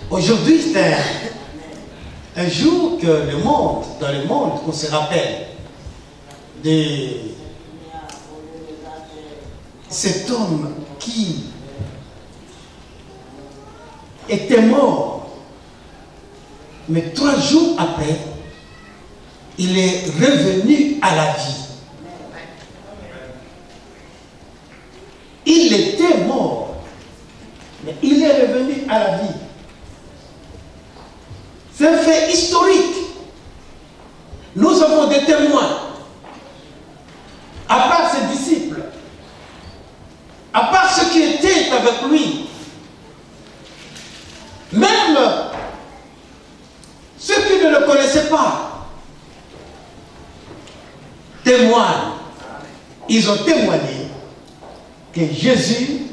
Aujourd'hui, c'est un jour que le monde, dans le monde, on se rappelle de cet homme qui était mort, mais 3 jours après, il est revenu à la vie. Il était mort, mais il est revenu à la vie. C'est un fait historique. Nous avons des témoins. À part ses disciples, à part ceux qui étaient avec lui, même ceux qui ne le connaissaient pas, témoignent. Ils ont témoigné que Jésus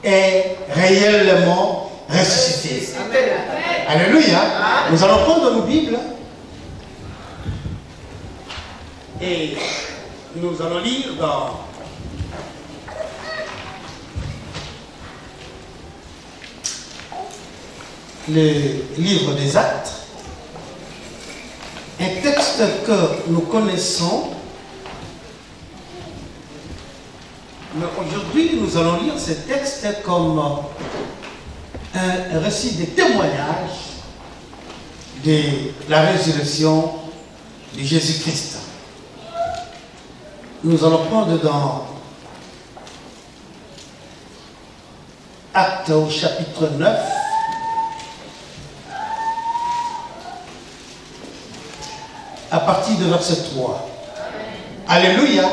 est réellement ressuscité. Alléluia. Nous allons prendre nos Bibles et nous allons lire dans le livre des Actes, un texte que nous connaissons, mais aujourd'hui nous allons lire ce texte comme un récit de témoignage de la résurrection de Jésus-Christ. Nous allons prendre dans Actes au chapitre 9, à partir de verset 3. Alléluia.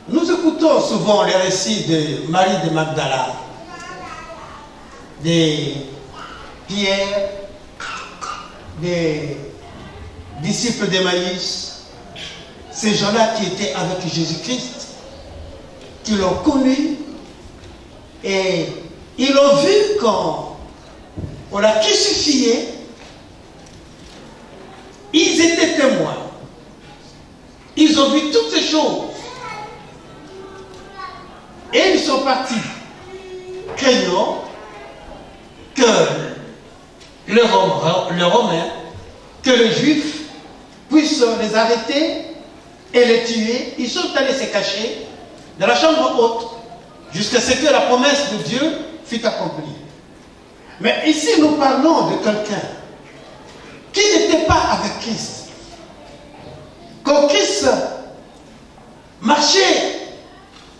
Nous écoutons souvent les récits de Marie de Magdala, de Pierre, des disciples d'Emmaüs, ces gens-là qui étaient avec Jésus-Christ, qui l'ont connu, et ils l'ont vu quand on l'a crucifié. Ils étaient témoins. Ils ont vu toutes ces choses. Et ils sont partis, craignant que les Romains, que les Juifs puissent les arrêter et les tuer. Ils sont allés se cacher dans la chambre haute jusqu'à ce que la promesse de Dieu fût accomplie. Mais ici, nous parlons de quelqu'un qui n'était pas avec Christ. Quand Christ marchait,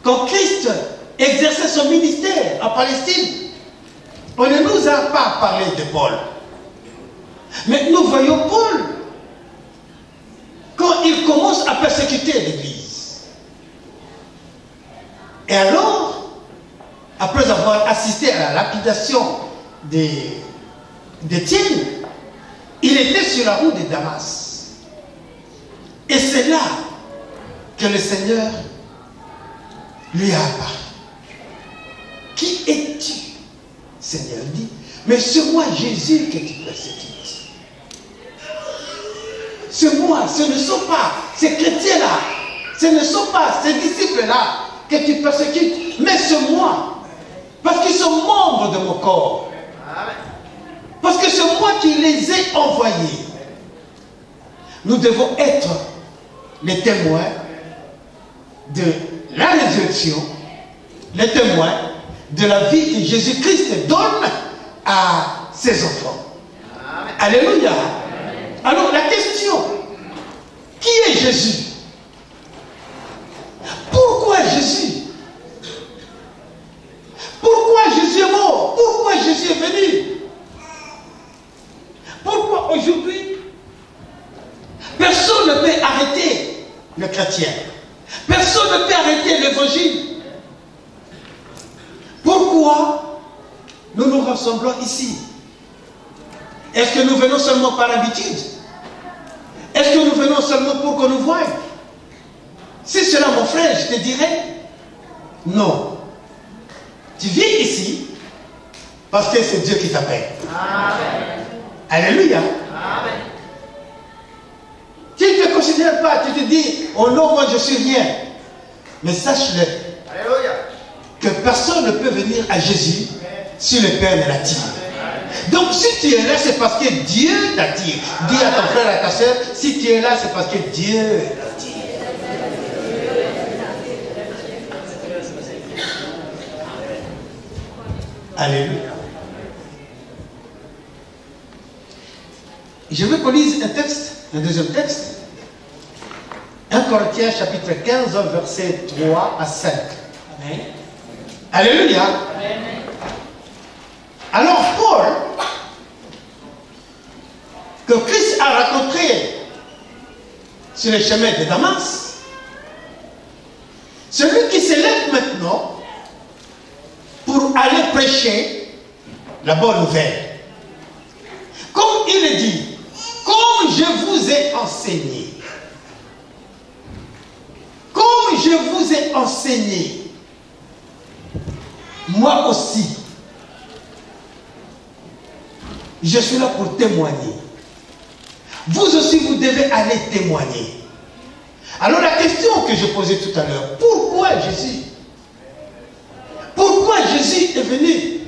quand Christ exerçait son ministère en Palestine, on ne nous a pas parlé de Paul. Mais nous voyons Paul quand il commence à persécuter l'Église. Et alors, après avoir assisté à la lapidation d'Étienne, il était sur la route de Damas. Et c'est là que le Seigneur lui a apparu. Qui es-tu? Seigneur dit, mais c'est moi Jésus que tu persécutes. C'est moi, ce ne sont pas ces chrétiens-là, ce ne sont pas ces disciples-là que tu persécutes, mais c'est moi. Parce qu'ils sont membres de mon corps. Parce que c'est moi qui les ai envoyés. Nous devons être les témoins de la résurrection, les témoins de la vie que Jésus-Christ donne à ses enfants. Alléluia. Alors la question, qui est Jésus? Pourquoi Jésus? Pourquoi Jésus est mort? Pourquoi Jésus est venu? Pourquoi aujourd'hui personne ne peut arrêter le chrétien? Personne ne peut arrêter l'évangile. Pourquoi nous nous rassemblons ici? Est-ce que nous venons seulement par habitude? Est-ce que nous venons seulement pour qu'on nous voie? Si c'est là, mon frère, je te dirais non. Tu vis ici parce que c'est Dieu qui t'appelle. Amen. Alléluia. Amen. Tu ne te considères pas, tu te dis, oh non, moi je suis rien. Mais sache-le, que personne ne peut venir à Jésus si le Père ne l'attire. Donc si tu es là, c'est parce que Dieu t'attire. Dis à ton frère, à ta soeur, si tu es là, c'est parce que Dieu t'attire. Alléluia. Je veux qu'on lise un texte, un deuxième texte. 1 Corinthiens chapitre 15, versets 3 à 5. Amen. Alléluia. Amen. Alors Paul, que Christ a rencontré sur le chemin de Damas, celui qui s'élève maintenant pour aller prêcher la bonne nouvelle. Comme il dit, comme je vous ai enseigné, comme je vous ai enseigné, moi aussi, je suis là pour témoigner. Vous aussi, vous devez aller témoigner. Alors la question que je posais tout à l'heure, pourquoi Jésus? Pourquoi Jésus est venu?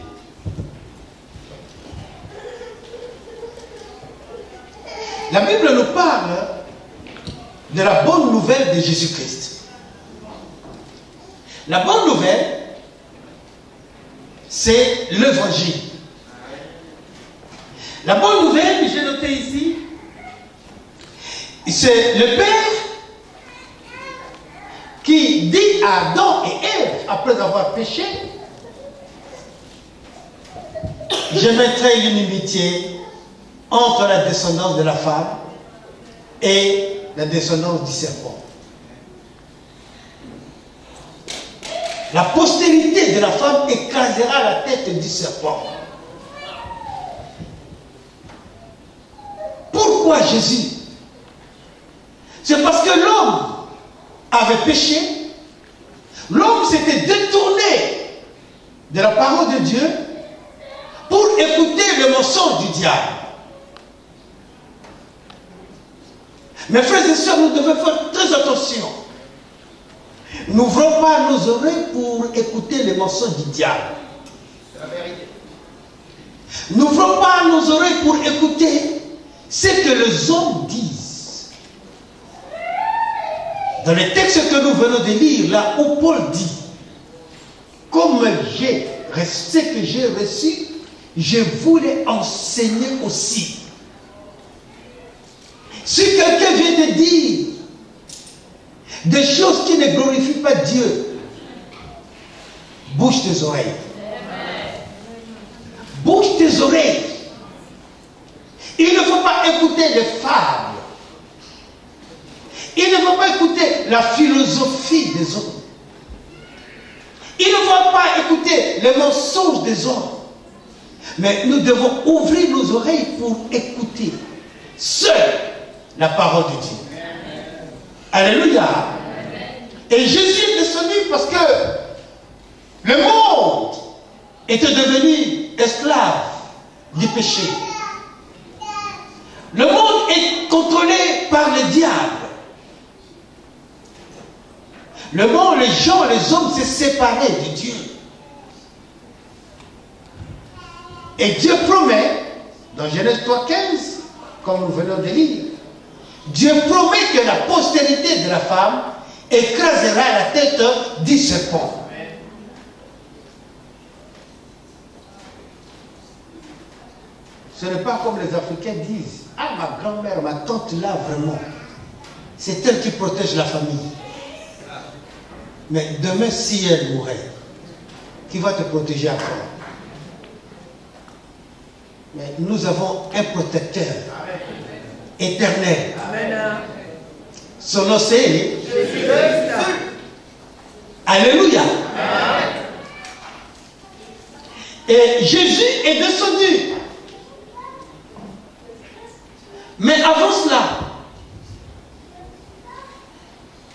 La Bible nous parle de la bonne nouvelle de Jésus-Christ. La bonne nouvelle, c'est l'évangile. La bonne nouvelle, j'ai noté ici, c'est le Père qui dit à Adam et Ève, après avoir péché, je mettrai l'inimitié entre la descendance de la femme et la descendance du serpent. La postérité de la femme écrasera la tête du serpent. Pourquoi Jésus? C'est parce que l'homme avait péché, l'homme s'était détourné de la parole de Dieu pour écouter le mensonge du diable. Mes frères et sœurs, nous devons faire très attention. N'ouvrons pas nos oreilles pour écouter les mensonges du diable. C'est la vérité. N'ouvrons pas nos oreilles pour écouter ce que les hommes disent. Dans les textes que nous venons de lire, là où Paul dit, comme ce que j'ai reçu, je voulais enseigner aussi. Si quelqu'un vient te dire des choses qui ne glorifient pas Dieu, bouge tes oreilles. Bouge tes oreilles. Il ne faut pas écouter les fables. Il ne faut pas écouter la philosophie des hommes. Il ne faut pas écouter les mensonges des hommes. Mais nous devons ouvrir nos oreilles pour écouter seule la parole de Dieu. Alléluia. Et Jésus est descendu parce que le monde était devenu esclave du péché. Le monde est contrôlé par le diable. Le monde, les gens, les hommes s'est séparé de Dieu. Et Dieu promet, dans Genèse 3,15, comme nous venons de lire, Dieu promet que la postérité de la femme écrasera la tête du serpent. Ce n'est pas comme les Africains disent, ah, ma grand-mère, ma tante là, vraiment, c'est elle qui protège la famille. Mais demain, si elle mourait, qui va te protéger encore? Mais nous avons un protecteur éternel. Amen. Son nom c'est Jésus-Christ. Alléluia. Amen. Et Jésus est descendu. Mais avant cela,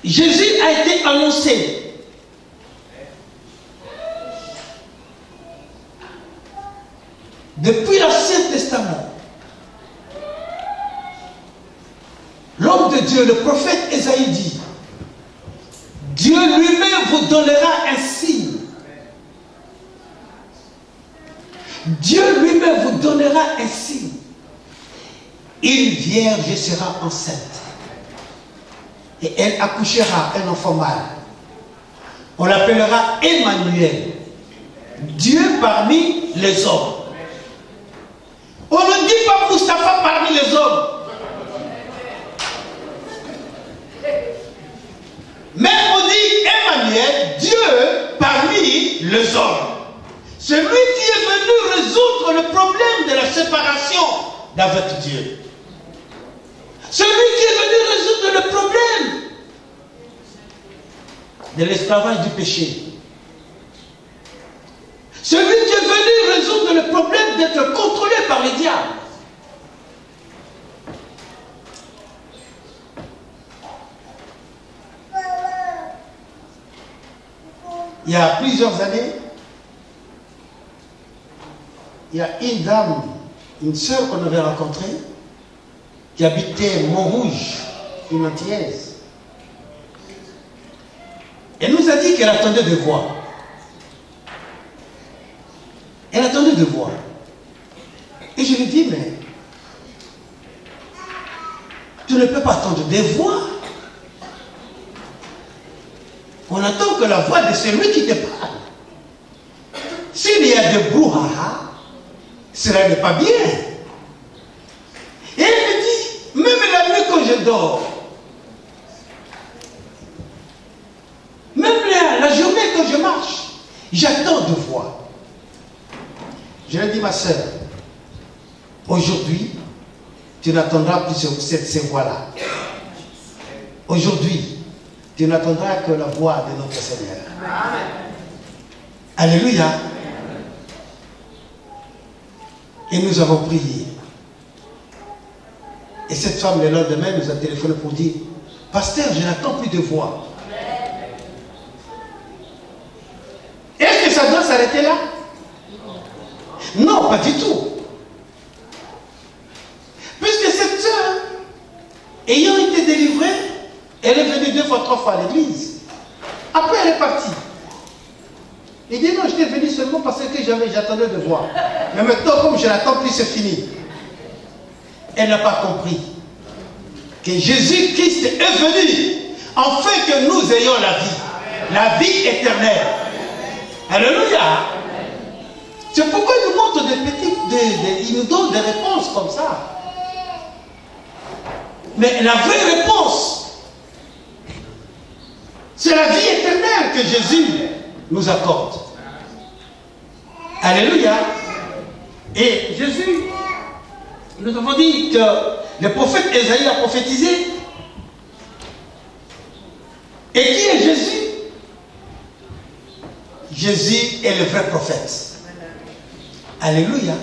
Jésus a été annoncé. Depuis l'Ancien Testament, l'homme de Dieu, le prophète Ésaïe dit, Dieu lui-même vous donnera un signe. Dieu lui-même vous donnera un signe. Une vierge sera enceinte. Et elle accouchera un enfant mâle. On l'appellera Emmanuel. Dieu parmi les hommes. On ne dit pas Moustapha parmi les hommes. Mais on dit Emmanuel, Dieu parmi les hommes. Celui qui est venu résoudre le problème de la séparation d'avec Dieu. Celui qui est venu résoudre le problème de l'esclavage du péché. Celui qui est venu résoudre le problème d'être contrôlé par les diables. Il y a plusieurs années, il y a une dame, une sœur qu'on avait rencontrée, qui habitait Montrouge, une Antillaise. Elle nous a dit qu'elle attendait de voir. Elle attendait de voir. Et je lui ai dit, mais tu ne peux pas attendre de voir. On attend que la voix de celui qui te parle. S'il y a de brouhaha, cela n'est pas bien. Et elle me dit, même la nuit quand je dors, même la journée quand je marche, j'attends de voir. Je lui ai dit, ma soeur, aujourd'hui, tu n'attendras plus ces voix-là. Aujourd'hui, tu n'attendras que la voix de notre Seigneur. Amen. Alléluia. Et nous avons prié. Et cette femme, le lendemain, nous a téléphoné pour dire, pasteur, je n'attends plus de voix. Est-ce que ça doit s'arrêter là? Non, pas du tout. Puisque cette sœur, ayant été délivrée, elle est venue 2 fois, 3 fois à l'église. Après, elle est partie. Il dit non, je t'ai venu seulement parce que j'attendais de voir. Mais maintenant, comme je n'attends plus, c'est fini. Elle n'a pas compris que Jésus-Christ est venu afin que nous ayons la vie éternelle. Alléluia. C'est pourquoi il nous montre il nous donne des réponses comme ça. Mais la vraie réponse, c'est la vie éternelle que Jésus nous accorde. Alléluia. Et Jésus, nous avons dit que le prophète Ésaïe a prophétisé. Et qui est Jésus? Jésus est le vrai prophète. Alléluia.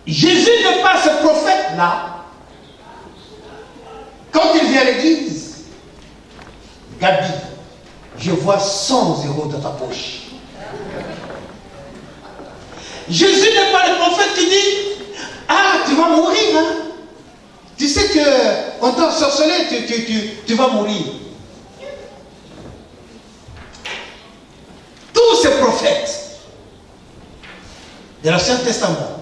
Jésus n'est pas ce prophète-là. Quand il vient à l'église, Gabi, je vois 100 euros dans ta poche. Jésus n'est pas le prophète qui dit, ah, tu vas mourir, hein? Tu sais qu'on t'a ensorcelé, tu vas mourir. Tous ces prophètes de l'Ancien Testament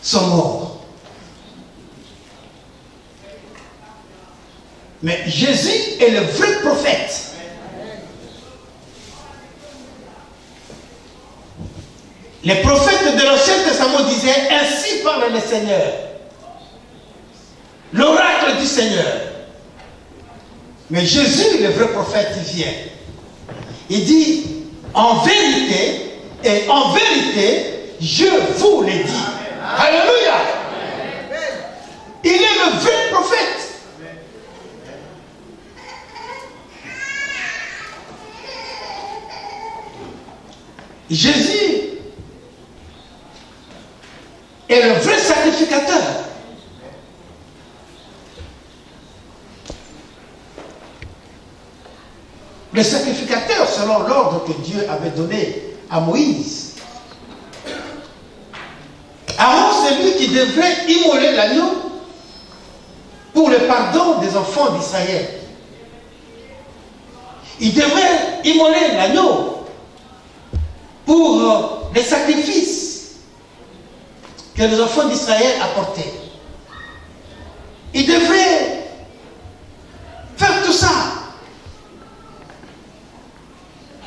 sont morts. Mais Jésus est le vrai prophète. Les prophètes de l'Ancien Testament disaient, ainsi parle le Seigneur. L'oracle du Seigneur. Mais Jésus, le vrai prophète, il vient. Il dit, en vérité, et en vérité, je vous l'ai dit. Alléluia. Il est le vrai prophète. Jésus est le vrai sacrificateur. Le sacrificateur selon l'ordre que Dieu avait donné à Moïse. Aaron, c'est lui qui devrait immoler l'agneau pour le pardon des enfants d'Israël. Il devrait immoler l'agneau pour les sacrifices que les enfants d'Israël apportaient. Ils devaient faire tout ça.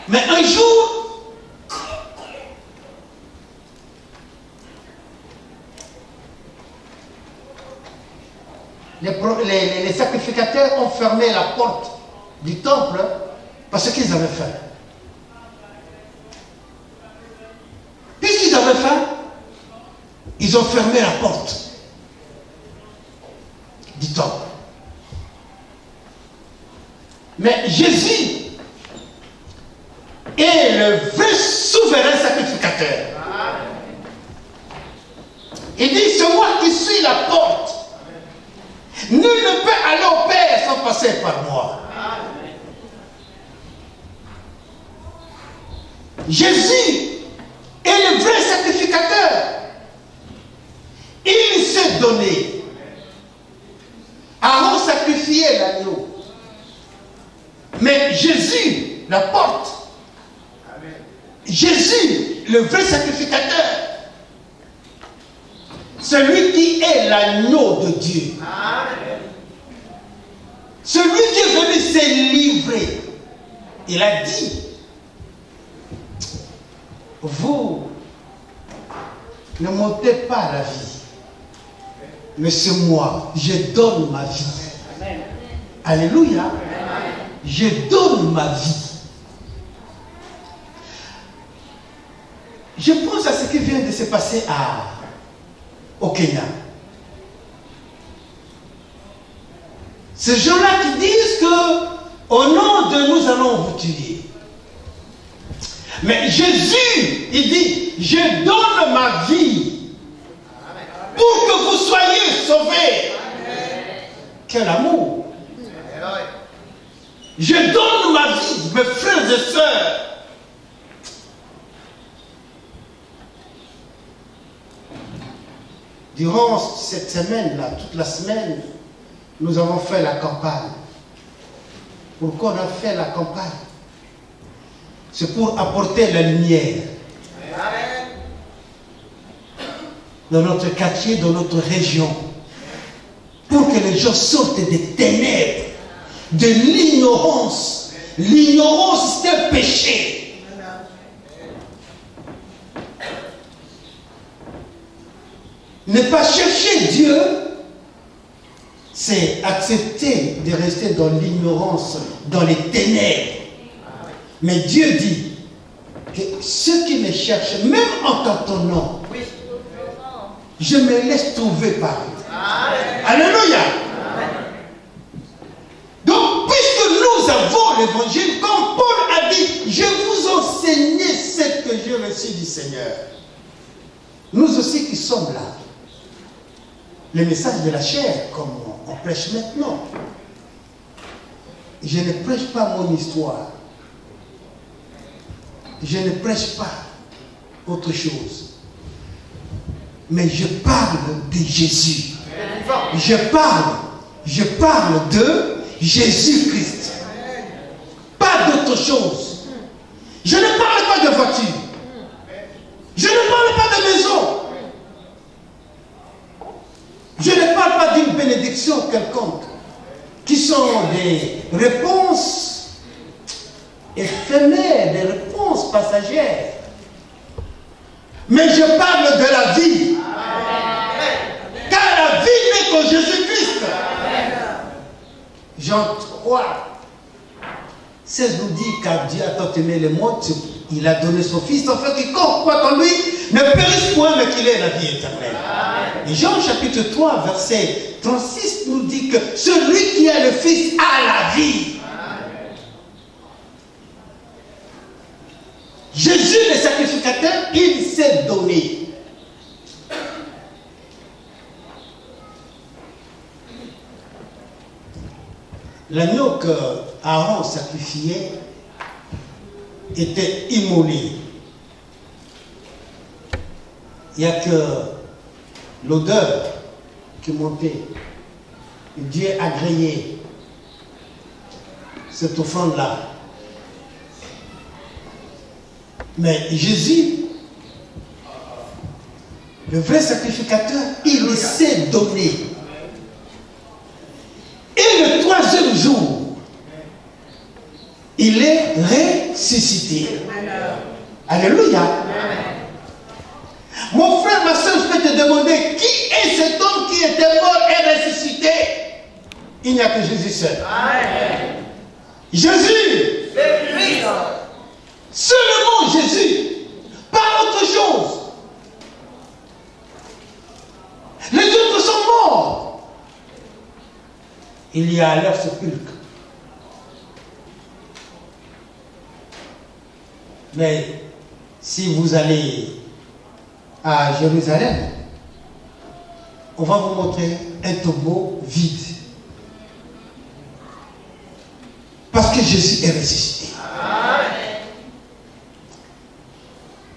Mais un jour, les sacrificateurs ont fermé la porte du temple parce qu'ils avaient faim. Puisqu'ils avaient faim, ils ont fermé la porte du temple. Mais Jésus est le vrai souverain sacrificateur. Il dit, c'est moi qui suis la porte. Nul ne peut aller au Père sans passer par moi. Jésus est le vrai sacrificateur. Il s'est donné. Aaron sacrifiait l'agneau. Mais Jésus, la porte. Jésus, le vrai sacrificateur. Celui qui est l'agneau de Dieu. Celui qui est venu se livrer. Il a dit, vous ne m'ôtez pas la vie, mais c'est moi, je donne ma vie. Alléluia. Je donne ma vie. Je pense à ce qui vient de se passer au Kenya. Ces gens-là qui disent que au nom de nous allons vous tuer. Mais Jésus, il dit, je donne ma vie pour que vous soyez sauvés. Quel amour. Je donne ma vie, mes frères et sœurs. Durant cette semaine-là, toute la semaine, nous avons fait la campagne. Pourquoi on a fait la campagne? C'est pour apporter la lumière dans notre quartier, dans notre région, pour que les gens sortent des ténèbres, de l'ignorance. L'ignorance, c'est un péché. Ne pas chercher Dieu, c'est accepter de rester dans l'ignorance, dans les ténèbres. Mais Dieu dit que ceux qui me cherchent, même en tâtonnant, je me laisse trouver par eux. Alléluia. Donc, puisque nous avons l'évangile, comme Paul a dit, je vous enseigne ce que j'ai reçu du Seigneur. Nous aussi qui sommes là, le message de la chair, comme on prêche maintenant, je ne prêche pas mon histoire. Je ne prêche pas autre chose. Mais je parle de Jésus. Je parle de Jésus-Christ. Pas d'autre chose. Je ne parle pas de voiture. Je ne parle pas de maison. Je ne parle pas d'une bénédiction quelconque, qui sont des réponses éphémères, des réponses passagères. Mais je parle de la vie. Car la vie n'est qu'en Jésus-Christ. Jean 3, 16 nous dit, car Dieu a tant aimé le monde, il a donné son Fils, afin que quiconque croit en lui ne périsse point, mais qu'il ait la vie éternelle. Et Jean chapitre 3, verset 36 nous dit que celui qui a le Fils a la vie. Jésus, le sacrificateur, il s'est donné. L'agneau que Aaron sacrifiait était immolé. Il n'y a que l'odeur qui montait. Et Dieu a agréé cette offrande-là. Mais Jésus, le vrai sacrificateur, il s'est donné. Et le troisième jour, il est ressuscité. Alléluia. Mon frère, ma soeur, je peux te demander qui est cet homme qui était mort et ressuscité? Il n'y a que Jésus seul. Amen. Jésus. C'est Christ. Seulement Jésus. Pas autre chose. Les autres sont morts. Il y a leur sépulcre. Mais si vous allez à Jérusalem, on va vous montrer un tombeau vide. Parce que Jésus est ressuscité. Amen.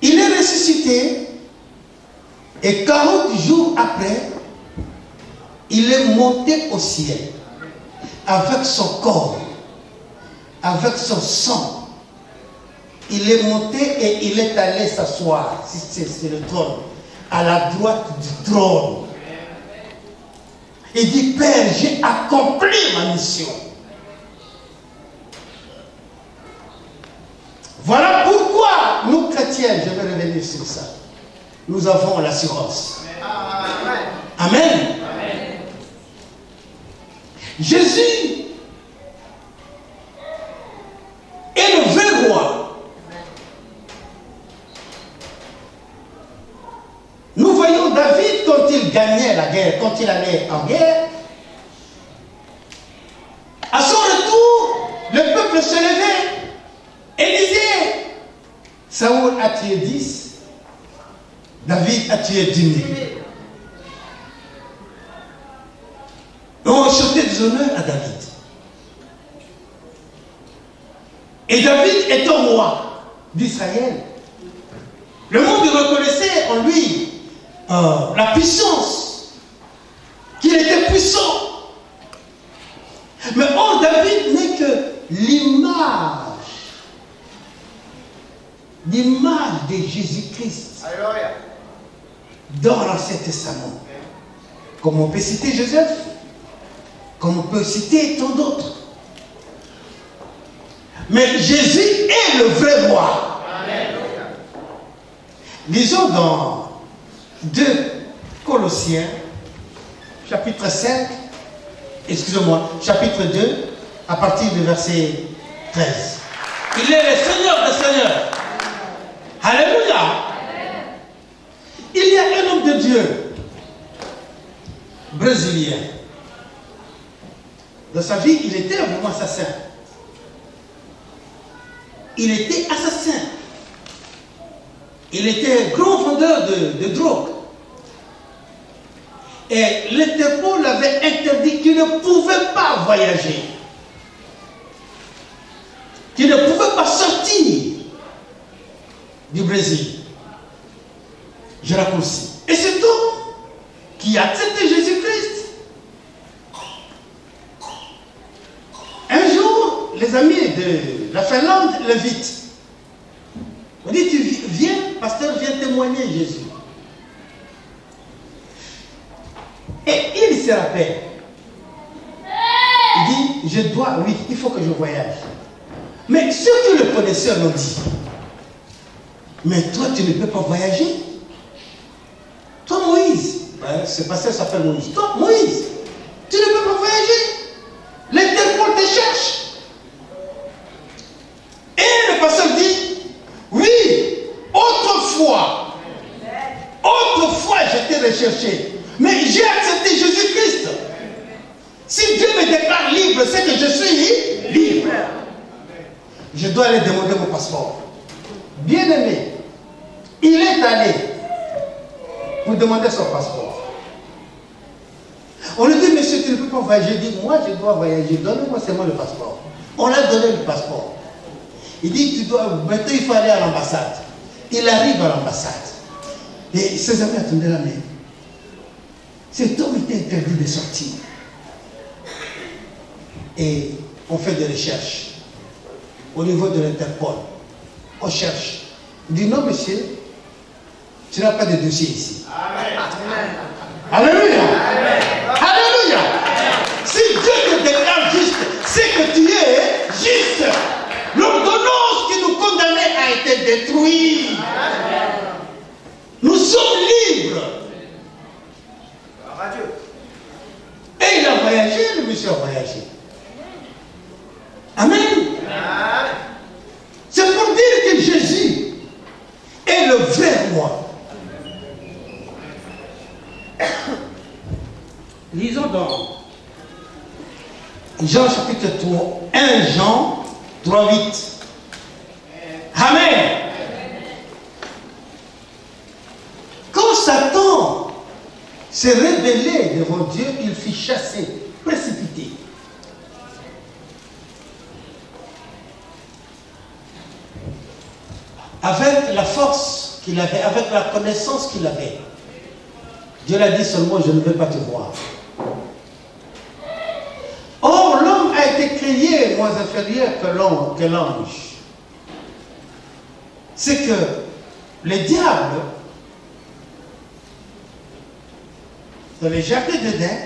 Il est ressuscité et 40 jours après, il est monté au ciel avec son corps, avec son sang. Il est monté et il est allé s'asseoir, si c'est le trône, à la droite du trône. Il dit, Père, j'ai accompli ma mission. Voilà pourquoi nous chrétiens, je vais revenir sur ça, nous avons l'assurance. Amen. Amen. Amen. Jésus est le vrai roi. Nous voyons David quand il gagnait la guerre, quand il allait en guerre. À son retour, le peuple se levait et disait, Saoul a tué 10, David a tué 10 000. Et on chantait des honneurs à David. Et David étant roi d'Israël, le monde reconnaissait en lui la puissance, qu'il était puissant. Mais or, David n'est que l'image de Jésus-Christ dans l'Ancien Testament. Comme on peut citer Joseph, comme on peut citer tant d'autres. Mais Jésus est le vrai roi. Amen. Lisons dans 2 Colossiens, chapitre 5, excusez-moi, chapitre 2, à partir du verset 13. Il est le Seigneur des Seigneurs. Alléluia. Il y a un homme de Dieu, brésilien. Dans sa vie, il était vraiment assassin. Il était assassin. Il était grand vendeur de drogue. Et l'Interpol avait interdit qu'il ne pouvait pas voyager. Qu'il ne pouvait pas sortir du Brésil. Je raccourcis. Et c'est tout qui a accepté Jésus-Christ. Un jour, les amis de la Finlande l'invitent. On dit, tu viens, pasteur, viens témoigner Jésus. Et il se rappelle. Il dit, je dois, oui, il faut que je voyage. Mais ceux qui le connaissaient l'ont dit, mais toi, tu ne peux pas voyager. Toi, Moïse, ce pasteur s'appelle Moïse. Toi, Moïse, tu ne peux pas voyager. L'Interpol te cherche. Et le pasteur dit, oui, autrefois, j'étais recherché. Mais j'ai accepté Jésus-Christ. Si Dieu me déclare libre, c'est que je suis libre. Je dois aller demander mon passeport. Bien-aimé, il est allé pour demander son passeport. On lui dit, monsieur, tu ne peux pas voyager. Il dit, moi, je dois voyager. Donne-moi seulement le passeport. On a donné le passeport. Il dit, tu dois, maintenant, il faut aller à l'ambassade. Il arrive à l'ambassade. Et ses amis attendaient la main. Cet homme était interdit de sortir. Et on fait des recherches au niveau de l'Interpol. On cherche. Il dit non, monsieur, tu n'as pas de dossier ici. Amen. Alléluia. Amen. Alléluia. Si Dieu te déclare juste, c'est que tu es juste. L'ordonnance qui nous condamnait a été détruite. Nous sommes libres. Et il a voyagé, le monsieur a voyagé. Amen. C'est pour dire que Jésus est le vrai roi. Lisons donc Jean chapitre 3, 1 Jean 3, 8. Amen. Quand Satan s'est rebellé devant Dieu, il fut chassé, précipité. Avec la force qu'il avait, avec la connaissance qu'il avait. Dieu l'a dit seulement, je ne veux pas te voir. Or, l'homme a été créé moins inférieur que l'ange. C'est que le diable, dans les jardins d'Éden,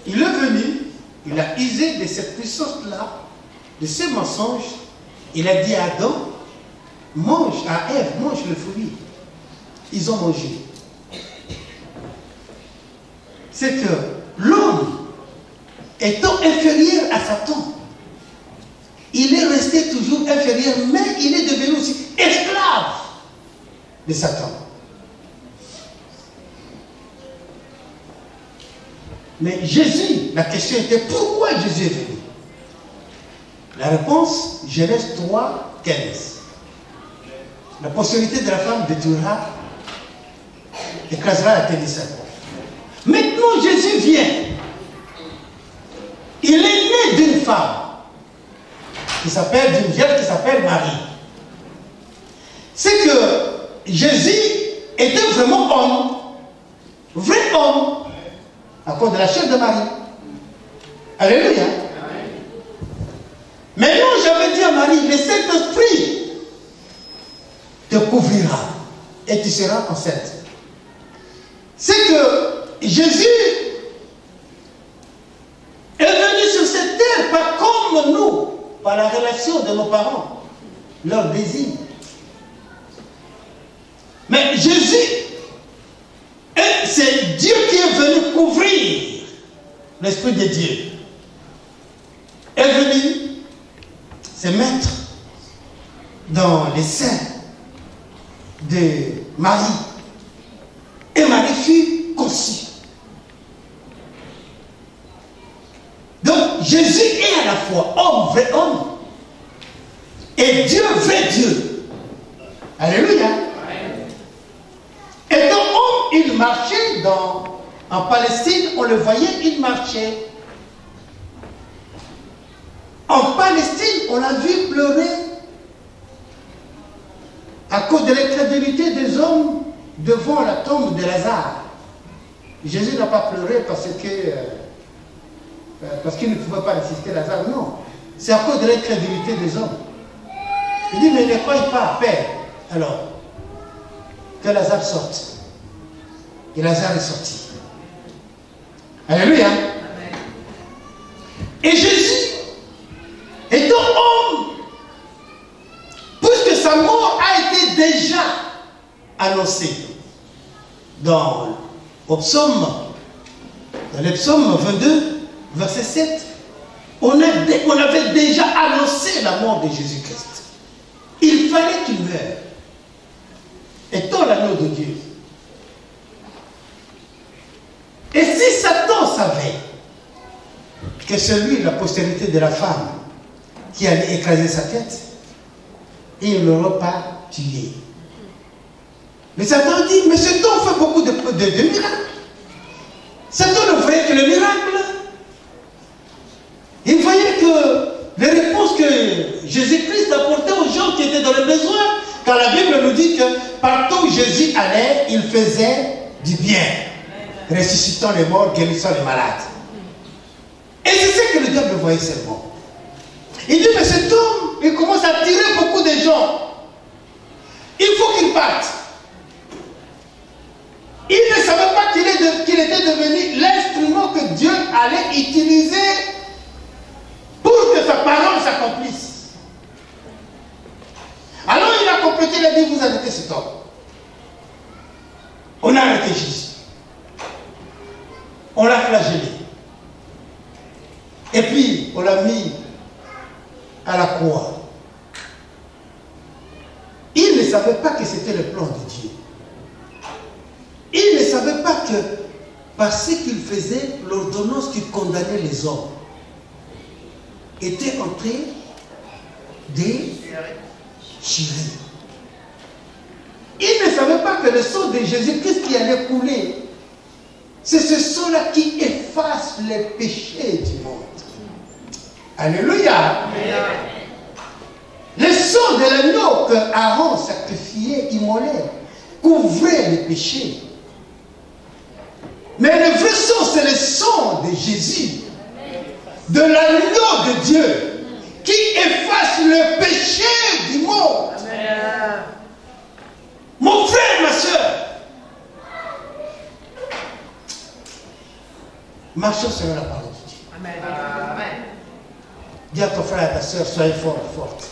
il est venu, il a usé de cette puissance-là, de ces mensonges. Il a dit à Adam, mange, à Ève, mange le fruit. Ils ont mangé. C'est que l'homme, étant inférieur à Satan, il est resté toujours inférieur, mais il est devenu aussi esclave de Satan. Mais Jésus, la question était pourquoi Jésus est venu? La réponse, Genèse 3, 15. La postérité de la femme détruira, écrasera la tête de Satan. Maintenant, Jésus vient. Il est né d'une femme d'une vierge qui s'appelle Marie. C'est que Jésus était vraiment homme, vrai homme, à cause de la chair de Marie. Alléluia. Maintenant, j'avais dit à Marie, le Saint-Esprit te couvrira et tu seras enceinte. C'est que Jésus est venu sur cette terre, pas comme nous, par la relation de nos parents, leur désir. Mais Jésus, c'est Dieu qui est venu couvrir l'Esprit de Dieu. Est venu se mettre dans les seins de Marie. Et Marie fut conçue. Donc Jésus est à la fois homme, vrai homme, et Dieu, vrai Dieu. Alléluia. Étant homme, il marchait en Palestine, on le voyait, il marchait. En Palestine, on l'a vu pleurer à cause de l'incrédulité des hommes devant la tombe de Lazare. Jésus n'a pas pleuré parce qu'il ne pouvait pas ressusciter Lazare, non. C'est à cause de l'incrédulité des hommes. Il dit, mais ne croyez pas, Père, alors, que Lazare sorte. Et Lazare est sorti. Alléluia. Et Jésus, étant homme, puisque sa mort a été déjà annoncée dans le psaume 22, verset 7, on avait déjà annoncé la mort de Jésus-Christ. Il fallait qu'il meure, étant l'agneau de Dieu. Et si Satan savait que c'est lui, la postérité de la femme, qui allait écraser sa tête, il ne l'aurait pas tué. Mais Satan dit, mais Satan fait beaucoup de miracles. Satan ne voyait que le miracle. Il voyait que les réponses que Jésus-Christ apportait aux gens qui étaient dans le besoin, car la Bible nous dit que partout où Jésus allait, il faisait du bien, ressuscitant les morts, guérissant les malades. Et c'est ce que le diable voyait seulement. Il dit, mais cet homme, il commence à tirer beaucoup de gens. devenir l'instrument que Dieu allait utiliser pour que sa parole s'accomplisse. Alors il a complété, il a dit, vous arrêtez cet homme. On a arrêté Jésus. On l'a flagellé. Et puis, on l'a mis à la croix. Il ne savait pas que c'était le plan de Dieu. Il ne savait pas que, parce qu'il faisait, l'ordonnance qui condamnait les hommes était en train de tirer. Il ne savait pas que le sang de Jésus-Christ qui allait couler, c'est ce sang-là qui efface les péchés du monde. Alléluia. Le sang de l'agneau que Aaron sacrifiait, immolait, couvrait les péchés. Mais le vrai sang, c'est le sang de Jésus, de l'agneau de Dieu, qui efface le péché du monde. Amen. Mon frère, ma soeur, marchons selon la parole de Dieu. Amen. Amen. Dis à ton frère et à ta soeur, soyez fort et forte.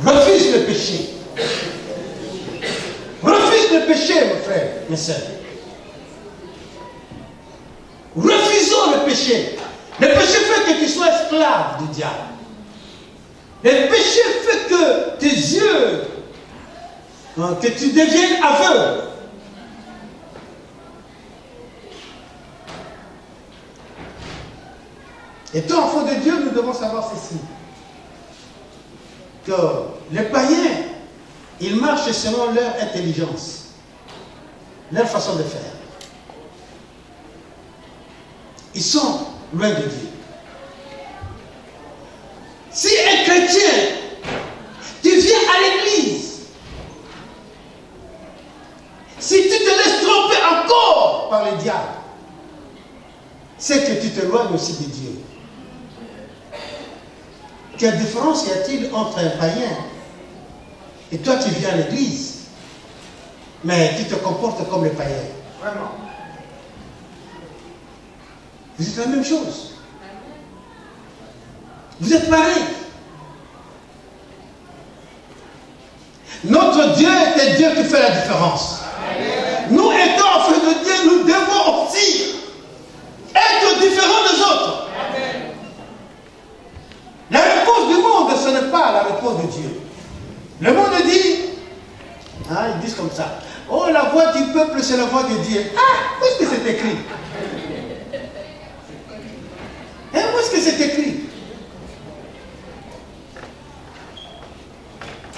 Refuse le péché. Refuse le péché, mon frère, mes soeurs. Refusons le péché. Le péché fait que tu sois esclave du diable. Le péché fait que tes yeux, que tu deviennes aveugle. Et toi, enfant de Dieu, nous devons savoir ceci. Que les païens, ils marchent selon leur intelligence, leur façon de faire. Ils sont loin de Dieu. Si un chrétien, tu viens à l'église, si tu te laisses tromper encore par le diable, c'est que tu t'éloignes aussi de Dieu. Quelle différence y a-t-il entre un païen et toi qui viens à l'église, mais tu te comportes comme les païens? Vraiment. Vous êtes la même chose. Vous êtes pareil. Notre Dieu est un Dieu qui fait la différence. Amen. Nous étant enfants de Dieu, nous devons aussi être différents des autres. Amen. La réponse du monde, ce n'est pas la réponse de Dieu. Le monde dit, ils disent comme ça, oh, la voix du peuple, c'est la voix de Dieu. Ah, où est-ce que c'est écrit? Où est-ce que c'est écrit?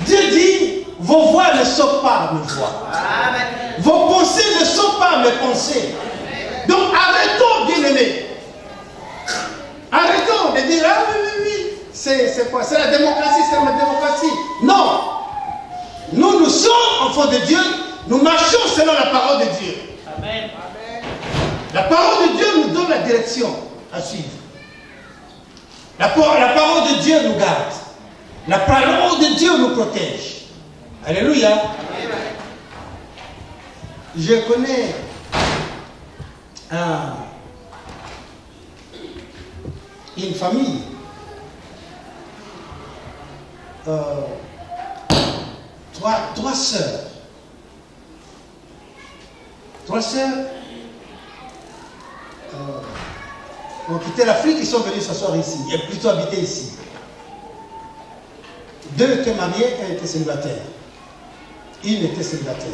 Dieu dit, vos voix ne sont pas mes voix. Vos pensées ne sont pas mes pensées. Donc arrêtons, bien-aimés. Arrêtons de dire, ah oui. C'est quoi? C'est la démocratie, c'est la démocratie. Non. Nous sommes enfants de Dieu. Nous marchons selon la parole de Dieu. Amen. La parole de Dieu nous donne la direction à suivre. La parole de Dieu nous garde. La parole de Dieu nous protège. Alléluia. Amen. Je connais une famille. Trois sœurs. Trois sœurs ont quitté l'Afrique, ils sont venus s'asseoir ici, et plutôt habiter ici. Deux étaient mariés, un était célibataire. Une était célibataire.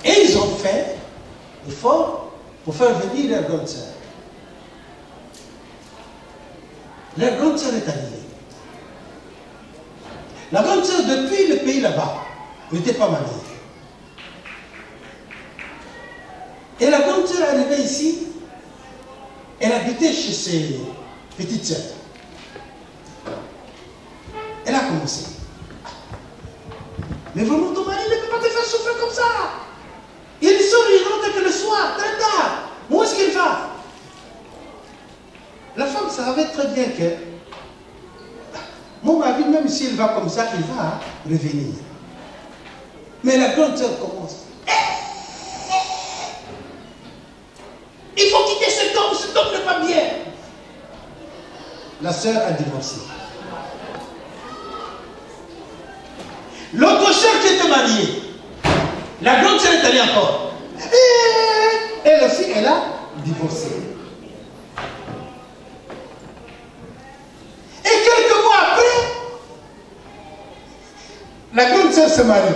Et ils ont fait l'effort pour faire venir leur grande sœur. Leur grande sœur est arrivée. La grande sœur, depuis le pays là-bas, n'était pas mariée. Et la grande sœur est arrivée ici, elle habitait chez ses petites sœurs. Elle a commencé. Mais vraiment, ton mari ne peut pas te faire souffrir comme ça. Il sort, il rentre que le soir, très tard. Où est-ce qu'il va? La femme savait très bien que mon mari, même s'il va comme ça, il va revenir. Mais la grande sœur commence. la sœur a divorcé. L'autre sœur qui était mariée, la grande sœur est allée encore. Et elle aussi, elle a divorcé. Et quelques mois après, la grande sœur se marie.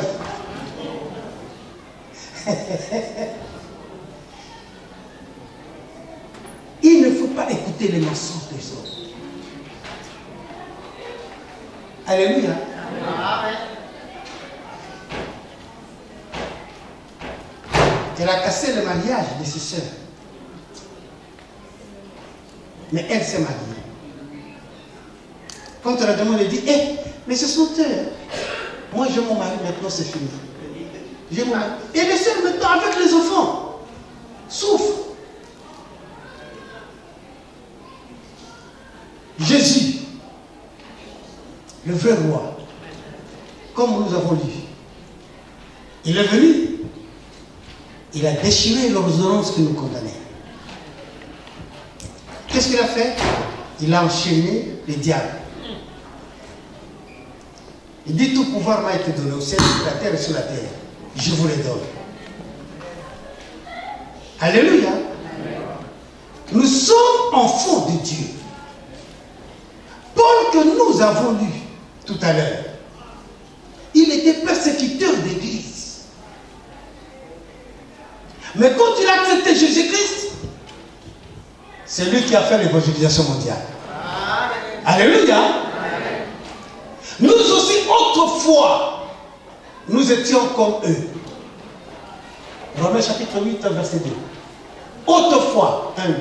Il ne faut pas écouter les mensonges des autres. Alléluia. Amen. Elle a cassé le mariage de ses sœurs. Mais elle s'est mariée. Quand on la demande, elle dit, mais ce sont eux. Moi, j'ai mon mari, maintenant c'est fini. J'ai mon mari. Et les sœurs, maintenant, avec les enfants, souffrent. Jésus, le vrai roi, comme nous avons lu, il est venu, il a déchiré l'ordonnance qui nous condamnait. Qu'est-ce qu'il a fait? Il a enchaîné les diables. Il dit, tout pouvoir m'a été donné au ciel, sur la terre et sur la terre. Je vous les donne. Alléluia. Nous sommes enfants de Dieu. Paul que nous avons lu tout à l'heure, il était persécuteur d'église. Mais quand il a accepté Jésus-Christ, c'est lui qui a fait l'évangélisation mondiale. Alléluia. Nous aussi, autrefois, nous étions comme eux. Romains chapitre 8, verset 2. Autrefois, 1, 2.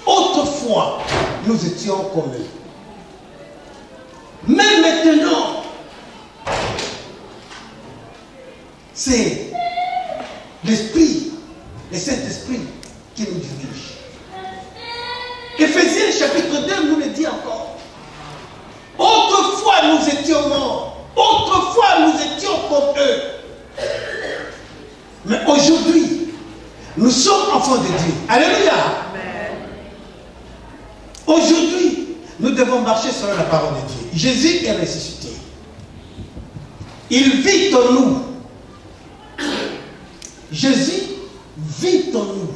Autrefois, nous étions comme eux. Mais maintenant, c'est l'Esprit, le Saint-Esprit qui nous dirige. Éphésiens chapitre 2 nous le dit encore. Autrefois nous étions morts. Autrefois nous étions comme eux. Mais aujourd'hui, nous sommes enfants de Dieu. Alléluia. Aujourd'hui, nous devons marcher selon la parole de Dieu. Jésus est ressuscité. Il vit en nous. Jésus vit en nous.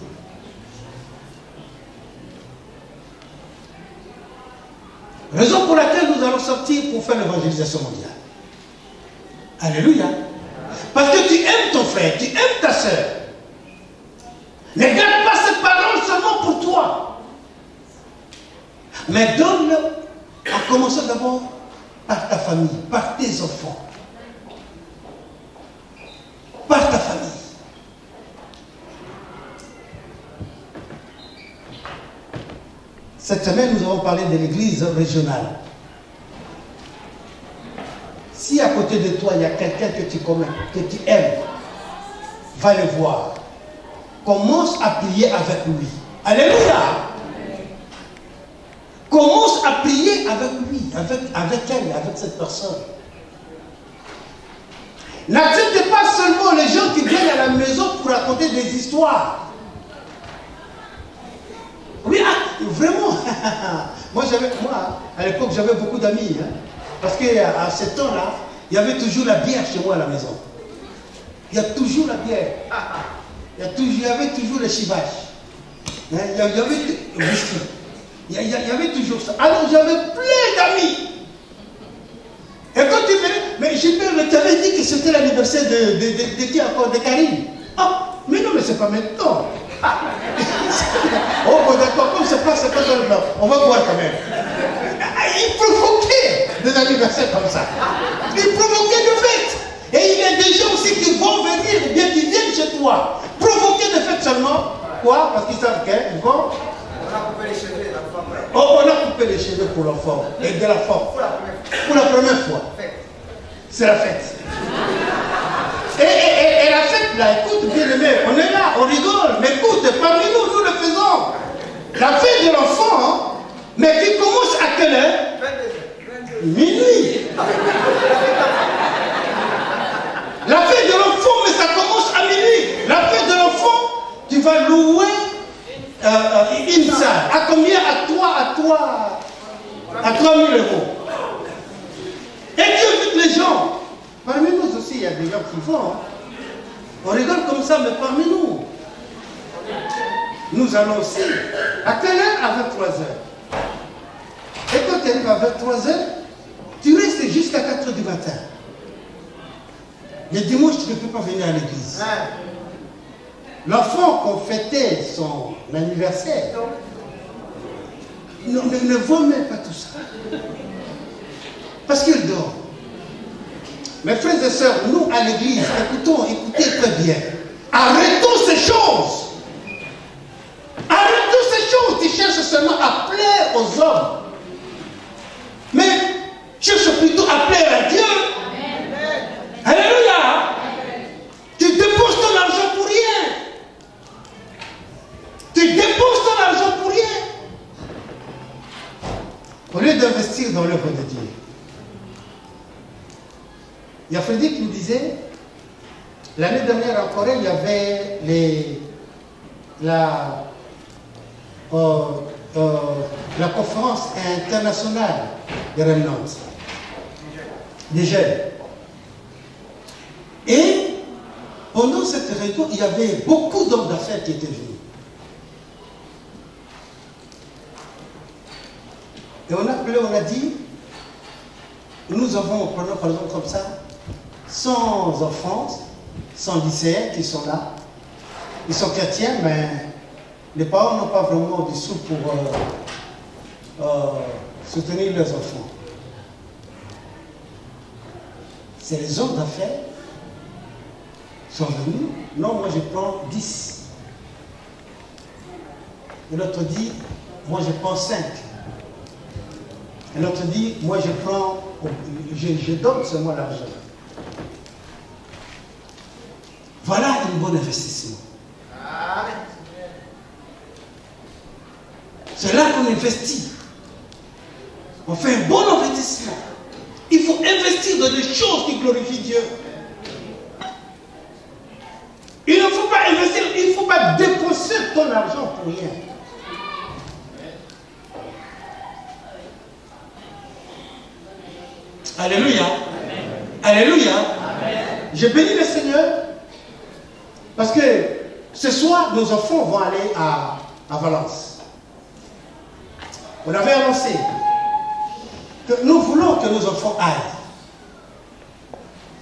Raison pour laquelle nous allons sortir pour faire l'évangélisation mondiale. Alléluia. Parce que tu aimes ton frère, tu aimes ta soeur. Ne garde pas ces paroles seulement pour toi. Mais donne-le en commençant d'abord par ta famille, par tes enfants. Par ta famille. Cette semaine, nous avons parlé de l'église régionale. Si à côté de toi, il y a quelqu'un que tu connais, que tu aimes, va le voir. Commence à prier avec lui. Alléluia. Commence à prier avec lui, avec elle, avec cette personne. N'accepte pas seulement les gens qui viennent à la maison pour raconter des histoires. Oui, vraiment. Moi, à l'époque, j'avais beaucoup d'amis. Hein, parce qu'à ce temps-là, il y avait toujours la bière chez moi à la maison. Il y a toujours la bière. Il y avait toujours le chivage. Il y avait le whisky. Il y avait toujours ça. Alors, j'avais plein d'amis. Et quand tu venais, mais Gilbert, tu avais dit que c'était l'anniversaire de qui encore? De Karine. Ah, mais non, mais c'est pas maintenant. Oh, bon, d'accord, comme c'est pas dans le blanc, on va voir quand même. Il provoquait des anniversaires comme ça. Il provoquait de fêtes. Et il y a des gens aussi qui vont venir, ou bien qui viennent chez toi, provoquer des fêtes seulement. Quoi? Parce qu'ils savent qu'ils vont. On a coupé les cheveux de l'enfant. Oh, on a coupé les cheveux pour l'enfant. Et de l'enfant. Pour la première fois. C'est la fête. Et la fête, là, écoute, bien aimé, on est là, on rigole, mais écoute, parmi nous, nous le faisons. La fête de l'enfant, hein, mais qui commence à quelle heure? Minuit. La fête de l'enfant, mais ça commence à minuit. La fête de l'enfant, tu vas louer une salle. À combien? À 3 000 euros. Et tu invites les gens. Parmi nous aussi, il y a des gens qui vont. Hein. On rigole comme ça, mais parmi nous, nous allons aussi. À quelle heure? À 23 h. Et quand tu arrives à 23 h, tu restes jusqu'à 4 h du matin. Le dimanche, tu ne peux pas venir à l'église. L'enfant qu'on fêtait son anniversaire, ne voit même pas tout ça. Parce qu'il dort. Mes frères et sœurs, nous à l'église, écoutez très bien. Arrêtons ces choses. Arrêtons ces choses. Tu cherches seulement à plaire aux hommes. Mais cherche plutôt à plaire à Dieu. Amen. Alléluia. Tu dépenses ton argent pour rien. Tu dépenses ton argent pour rien. Au lieu d'investir dans l'œuvre de Dieu. Il y a Frédéric qui me disait, l'année dernière en Corée, il y avait la conférence internationale des Remnants, des jeunes. Et pendant cette réunion, il y avait beaucoup d'hommes d'affaires qui étaient venus. Et on a appelé, on a dit, nous avons, prenons par exemple comme ça, 100 enfants, 100 lycéens qui sont là. Ils sont chrétiens, mais les parents n'ont pas vraiment de sous pour soutenir leurs enfants. C'est les hommes d'affaires qui sont venus. Non, moi je prends 10. Et l'autre dit, moi je prends 5. Et l'autre dit, moi je prends, je donne seulement l'argent. Voilà un bon investissement. C'est là qu'on investit. On fait un bon investissement. Il faut investir dans des choses qui glorifient Dieu. Il ne faut pas investir, il ne faut pas dépenser ton argent pour rien. Alléluia. Alléluia. Je bénis le Seigneur parce que ce soir, nos enfants vont aller à Valence. On avait annoncé que nous voulons que nos enfants aillent.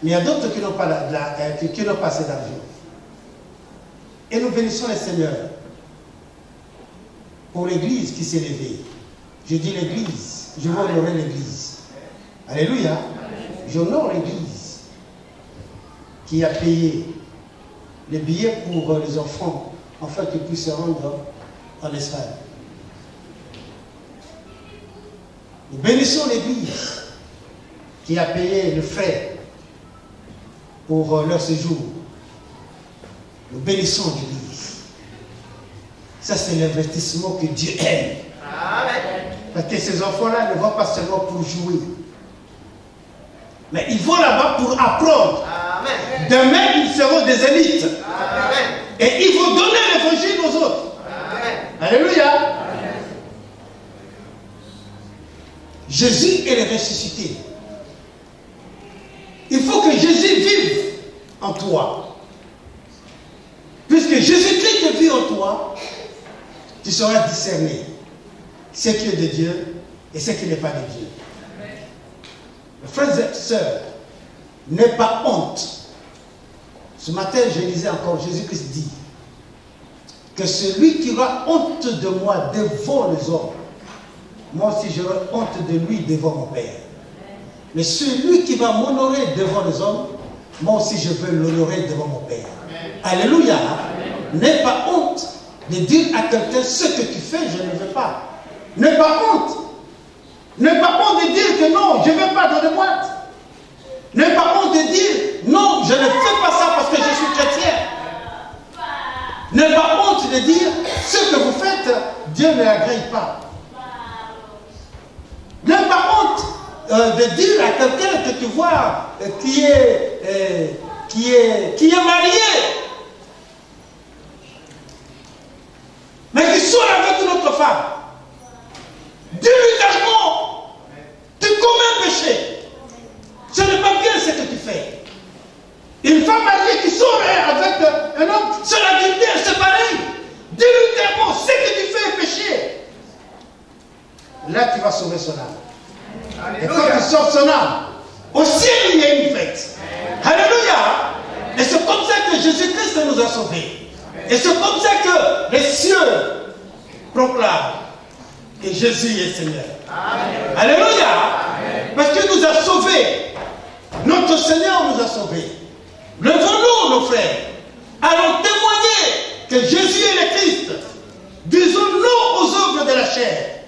Mais il y a d'autres qui n'ont pas, pas assez d'argent. Et nous bénissons le Seigneur pour l'église qui s'est levée. Je dis l'église, je veux honorer l'église. Alléluia. J'honore l'église qui a payé les billets pour les enfants afin qu'ils puissent se rendre en Espagne. Nous bénissons l'église qui a payé le frais pour leur séjour. Nous bénissons l'église. Ça, c'est l'investissement que Dieu aime. Parce que ces enfants-là ne vont pas seulement pour jouer. Mais ils vont là-bas pour apprendre. Amen. Demain, ils seront des élites. Amen. Et ils vont donner l'évangile aux autres. Amen. Alléluia. Amen. Jésus est ressuscité. Il faut que Jésus vive en toi. Puisque Jésus-Christ vit en toi, tu seras discerné ce qui est de Dieu et ce qui n'est pas de Dieu. Frères et sœurs, n'aie pas honte. Ce matin, je lisais encore, Jésus-Christ dit que celui qui aura honte de moi devant les hommes, moi aussi j'aurai honte de lui devant mon Père. Mais celui qui va m'honorer devant les hommes, moi aussi je veux l'honorer devant mon Père. Alléluia. N'aie pas honte de dire à quelqu'un ce que tu fais, je ne veux pas. N'aie pas honte. N'aie pas honte de dire que non, je ne vais pas dans les boîtes. N'aie pas honte de dire non, je ne fais pas ça parce que je suis chrétien. N'aie pas honte de dire ce que vous faites, Dieu ne l'agrée pas. N'aie pas honte de dire à quelqu'un que tu vois qui est marié, mais qui sort avec une autre femme. Dis-lui clairement, femme mariée qui sort avec un homme, c'est la lumière, c'est pareil. Dis-lui clairement, ce que tu fais est péché. Là, tu vas sauver son âme. Et quand tu sauves son âme, au ciel, il y a une fête. Alléluia. Et c'est comme ça que Jésus-Christ nous a sauvés. Et c'est comme ça que les cieux proclament que Jésus est Seigneur. Amen. Alléluia. Amen. Parce qu'il nous a sauvés. Notre Seigneur nous a sauvés. Levons-nous, nos frères. Allons témoigner que Jésus est le Christ. Disons non aux œuvres de la chair.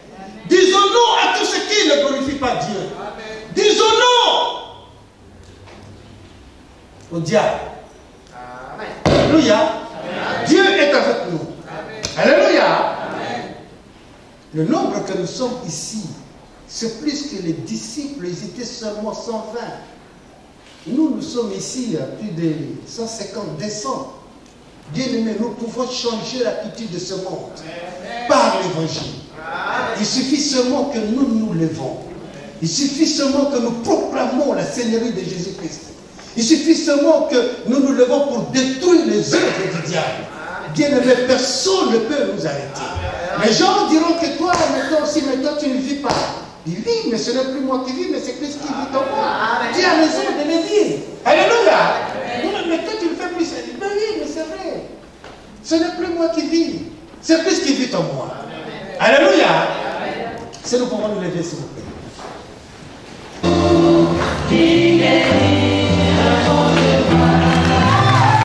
Disons non à tout ce qui ne glorifie pas Dieu. Amen. Disons non au diable. Amen. Alléluia. Amen. Dieu est avec nous. Amen. Alléluia. Amen. Le nombre que nous sommes ici, c'est plus que les disciples, ils étaient seulement 120. Nous sommes ici à plus de 150, 200. Bien-aimés, nous pouvons changer l'attitude de ce monde par l'évangile. Il suffit seulement que nous nous levons. Il suffit seulement que nous proclamons la Seigneurie de Jésus-Christ. Il suffit seulement que nous nous levons pour détruire les œuvres du diable. Bien-aimé, personne ne peut nous arrêter. Les gens diront que toi, maintenant tu ne vis pas. Il vit, mais ce n'est plus moi qui vis, mais c'est Christ qui vit en moi. Tu as raison de le dire. Alléluia. Mais toi, tu ne fais plus ça. Mais oui, mais c'est vrai. Ce n'est plus moi qui vis. C'est Christ qui vit en moi. Alléluia. Si nous pouvons nous lever, s'il vous plaît.